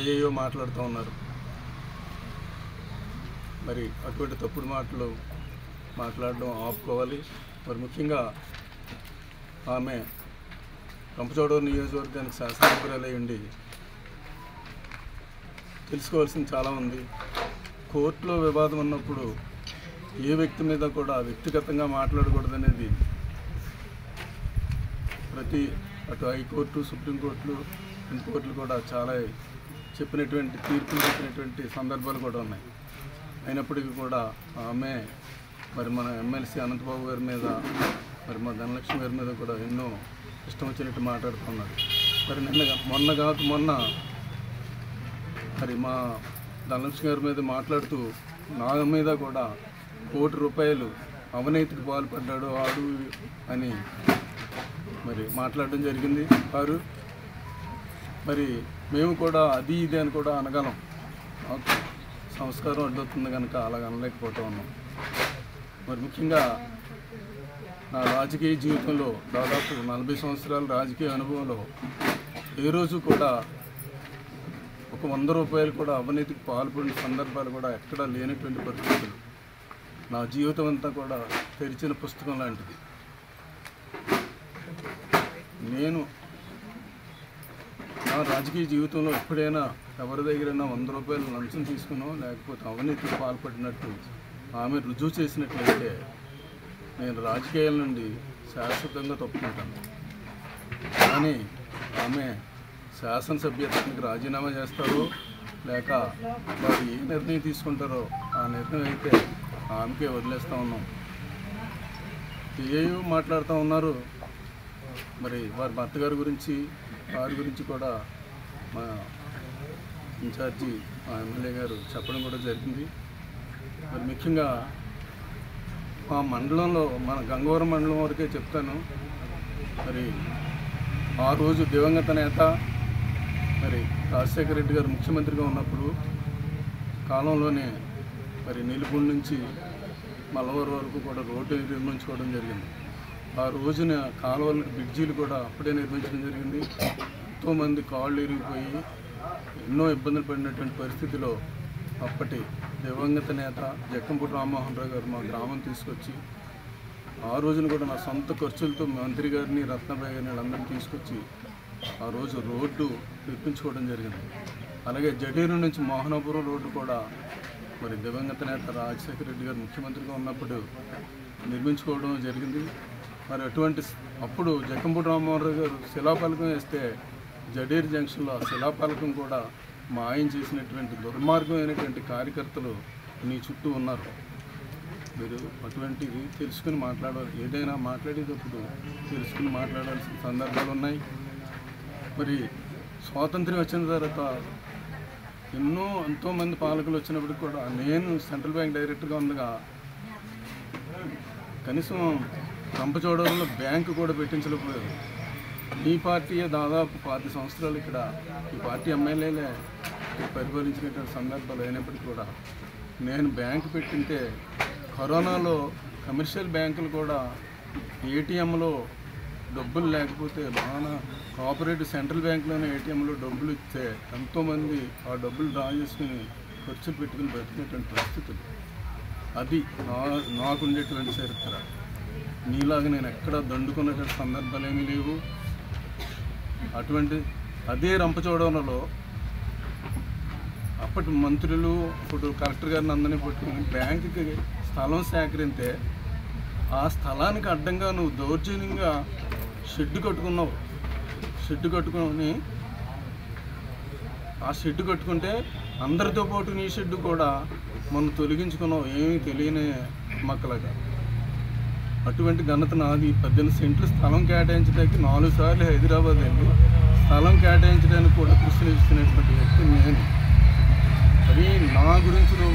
ఏయేయో మాట్లాడుతూ ఉన్నారు. మరి అటువంటి తప్పుడు మాటలు మాట్లాడడం ఆపుకోవాలి. మరి ముఖ్యంగా ఆమె రంపచోడవరం నియోజకవర్గానికి శాసనసభ్యురాలై ఉండి తెలుసుకోవాల్సింది చాలా ఉంది. కోర్టులో వివాదం ఉన్నప్పుడు ఏ వ్యక్తి మీద కూడా వ్యక్తిగతంగా మాట్లాడకూడదనేది అటు హైకోర్టు, సుప్రీంకోర్టులు, కోర్టులు కూడా చాలా చెప్పినటువంటి తీర్పులు చెప్పినటువంటి సందర్భాలు కూడా ఉన్నాయి. అయినప్పటికీ కూడా ఆమె మరి మన ఎమ్మెల్సీ అనంతబాబు గారి మీద, మరి మా ధనలక్ష్మి గారి మీద కూడా ఎన్నో ఇష్టం వచ్చినట్టు మాట్లాడుతున్నారు. మరి మొన్న మరి మా ధనలక్ష్మి గారి మీద మాట్లాడుతూ నా మీద కూడా ₹1 కోటి అవినీతికి పాల్పడ్డాడు ఆడు అని మరి మాట్లాడడం జరిగింది. వారు మరి మేము కూడా అది ఇది అని కూడా అనగలం. సంస్కారం అడ్డవుతుంది కనుక అలాగ అనలేకపోతూ ఉన్నాం. మరి ముఖ్యంగా నా రాజకీయ జీవితంలో దాదాపు 40 సంవత్సరాల రాజకీయ అనుభవంలో ఏ రోజు కూడా ఒక ₹100 కూడా అవినీతికి పాల్పడిన సందర్భాలు కూడా ఎక్కడా లేనటువంటి పరిస్థితులు. నా జీవితం అంతా కూడా తెరిచిన పుస్తకం లాంటిది. నేను నా రాజకీయ జీవితంలో ఎప్పుడైనా ఎవరి దగ్గరైనా ₹100 లంచం తీసుకునో లేకపోతే అవినీతికి పాల్పడినట్టు ఆమె రుజువు చేసినట్లయితే నేను రాజకీయాల నుండి శాశ్వతంగా తప్పుకుంటాను. కానీ ఆమె శాసనసభ్యత్వానికి రాజీనామా చేస్తారో లేక వారు ఏ నిర్ణయం తీసుకుంటారో ఆ నిర్ణయం అయితే ఆమెకే వదిలేస్తూ ఉన్నాం. ఏయో మాట్లాడుతూ ఉన్నారు. మరి వారి భర్త గారి గురించి, వారి గురించి కూడా మా ఇన్ఛార్జి మా ఎమ్మెల్యే గారు చెప్పడం కూడా జరిగింది. మరి ముఖ్యంగా మా మండలంలో, మన గంగవరం మండలం వరకే చెప్తాను. మరి ఆ రోజు దివంగత నేత మరి రాజశేఖర రెడ్డి గారు ముఖ్యమంత్రిగా ఉన్నప్పుడు కాలంలోనే మరి నిలుపుడి నుంచి మల్లవరం వరకు కూడా రోడ్డు నిర్మించుకోవడం జరిగింది. ఆ రోజున కాలువలకు బ్రిడ్జీలు కూడా అప్పుడే నిర్మించడం జరిగింది. ఎంతోమంది కాళ్ళు ఇరిగిపోయి ఎన్నో ఇబ్బందులు పడినటువంటి పరిస్థితిలో అప్పటి దివంగత నేత జక్కంపూడి రామ్మోహన్ రావు గారు మా గ్రామం తీసుకొచ్చి ఆ రోజున కూడా నా సొంత ఖర్చులతో మంత్రి గారిని, రత్నబాయి గారిని వీళ్ళందరినీ తీసుకొచ్చి ఆ రోజు రోడ్డు నిర్మించుకోవడం జరిగింది. అలాగే జడేరు నుంచి మోహనాపురం రోడ్డు కూడా మరి దివంగత నేత రాజశేఖర రెడ్డి గారు ముఖ్యమంత్రిగా ఉన్నప్పుడు నిర్మించుకోవడం జరిగింది. మరి అప్పుడు జక్కంపూడి రామ్మోహన్ రావు గారు శిలాఫలకం వేస్తే జడేరు జంక్షన్లో ఆ శిలాఫలకం కూడా మాయం చేసినటువంటి దుర్మార్గమైనటువంటి కార్యకర్తలు నీ చుట్టూ ఉన్నారు. మీరు అటువంటివి తెలుసుకుని మాట్లాడాలి. ఏదైనా మాట్లాడేటప్పుడు తెలుసుకుని మాట్లాడాల్సిన సందర్భాలు ఉన్నాయి. మరి స్వాతంత్ర్యం వచ్చిన తర్వాత ఎంతోమంది పాలకులు వచ్చినప్పుడు కూడా నేను సెంట్రల్ బ్యాంక్ డైరెక్టర్గా ఉండగా కనీసం రంపచోడవరంలో బ్యాంకు కూడా పెట్టించలేకపోయారు. ఈ పార్టీయే దాదాపు 10 సంవత్సరాలు ఇక్కడ ఈ పార్టీ ఎమ్మెల్యేలే పరిపాలించినటువంటి సందర్భాలు అయినప్పటికీ కూడా నేను బ్యాంకు పెట్టింటే కరోనాలో కమర్షియల్ బ్యాంకులు కూడా ఏటీఎంలో డబ్బులు లేకపోతే బాగా కోఆపరేటివ్ సెంట్రల్ బ్యాంకులోనే ఏటీఎంలో డబ్బులు ఇస్తే ఎంతోమంది ఆ డబ్బులు డ్రా చేసుకుని ఖర్చులు పెట్టుకుని బతికినటువంటి పరిస్థితులు. అది నాకుండేటువంటి చరిత్ర. నీలాగా నేను ఎక్కడా దండుకున్నటువంటి సందర్భాలు ఏమీ లేవు. అదే రంపచోడవరంలో అప్పటి మంత్రులు, ఇప్పుడు కలెక్టర్ గారిని అందరినీ పట్టుకుని బ్యాంకుకి స్థలం సేకరిస్తే ఆ స్థలానికి అడ్డంగా నువ్వు దౌర్జన్యంగా షెడ్డు కట్టుకున్నావు. షెడ్డు కట్టుకుని ఆ షెడ్డు కట్టుకుంటే అందరితో పాటు నీ షెడ్డు కూడా మనం తొలగించుకున్నావు, ఏమీ తెలియని మక్కలుగా. అటువంటి ఘనత నాది. 18 సెంట్లు స్థలం కేటాయించడానికి 4 సార్లు హైదరాబాద్ వెళ్ళి స్థలం కేటాయించడానికి కూడా కృషి చేస్తున్నటువంటి వ్యక్తి నేను. అది నా గురించి నువ్వు